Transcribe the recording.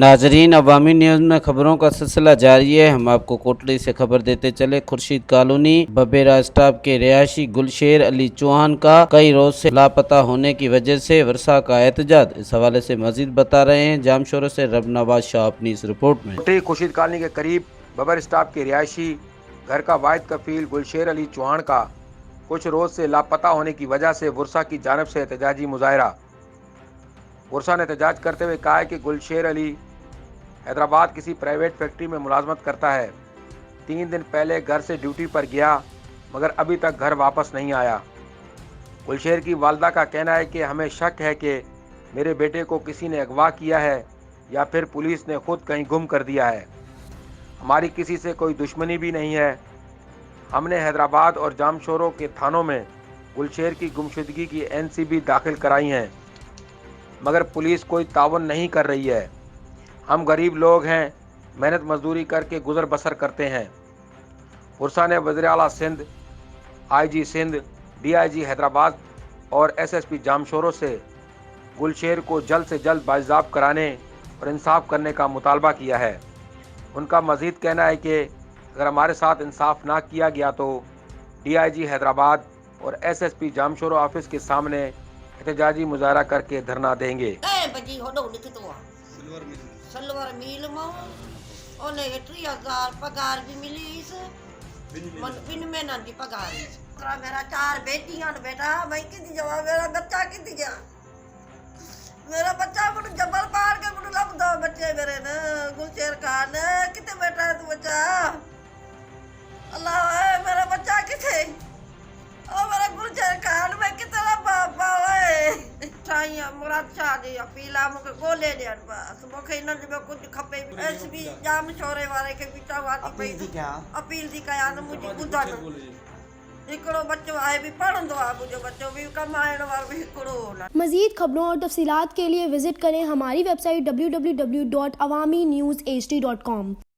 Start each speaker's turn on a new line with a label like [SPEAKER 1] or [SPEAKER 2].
[SPEAKER 1] नाजरीन, अवामी न्यूज़ में खबरों का सिलसिला जारी है। हम आपको कोटली से खबर देते चले। खुर्शीद कॉलोनी बबेरा स्टाफ के रिहायशी गुलशेर अली चौहान का कई रोज से लापता होने की वजह से वर्षा का एहतजाज। इस हवाले से मजीद बता रहे हैं जामशोर से रबनवाज शाह अपनी इस रिपोर्ट में।
[SPEAKER 2] खुर्शीद कॉलोनी के करीब बबर स्टाफ के रिहायशी घर का वाहिद कफील गुलशेर अली चौहान का कुछ रोज से लापता होने की वजह से वर्षा की जानिब से एहतजाजी मुजाहरा। वर्षा ने एहतजाज करते हुए कहा है कि गुलशेर अली हैदराबाद किसी प्राइवेट फैक्ट्री में मुलाजमत करता है। 3 दिन पहले घर से ड्यूटी पर गया मगर अभी तक घर वापस नहीं आया। गुलशेर की वालदा का कहना है कि हमें शक है कि मेरे बेटे को किसी ने अगवा किया है या फिर पुलिस ने खुद कहीं गुम कर दिया है। हमारी किसी से कोई दुश्मनी भी नहीं है। हमने हैदराबाद और जामशोरों के थानों में गुलशेर की गुमशुदगी की NCB दाखिल कराई हैं मगर पुलिस कोई तावन नहीं कर रही है। हम गरीब लोग हैं, मेहनत मजदूरी करके गुजर बसर करते हैं। वर्षा ने वज़ीर आला सिंध, IG सिंध, DIG हैदराबाद और SSP जामशोरों से गुलशेर को जल्द से जल्द बाइज़ाब कराने और इंसाफ करने का मुतालबा किया है। उनका मज़ीद कहना है कि अगर हमारे साथ इंसाफ ना किया गया तो DIG हैदराबाद और SSP जामशोर ऑफिस के सामने एहतजाजी मुजाहरा करके धरना देंगे।
[SPEAKER 3] सलवर मील में ओने 30,000 पगार भी मिली इस बिन में ना दी पगार मेरा 4 बेटियां बेटा मैं किती जवाब मेरा बच्चा किती गया मेरा बच्चा मुझे जबल पार के मुझे लब दो बच्चे मेरे ने गुलशेर खान कितने बेटा है तू बच्चा अल्लाह है मेरा बच्चा किथे ओ मेरा गुलशेर खान मैं कितना बाबा है चाइया मुराद शाह जी अपीला मुके गोले ॾियण बस मुके इन में कुछ खपे SB जाम छोरे वाले के बीचा वाती पई अपील दी कया न मुझे ॿुधन हिकिड़ो बच्चो आहे भी पढ़ंदो आहे मुझो बच्चो भी कमाइण वारो भी हिकिड़ो न।
[SPEAKER 4] मज़ीद खबरों और तफसीलात के लिए विजिट करें हमारी वेबसाइट www.awamiNewsHD.com।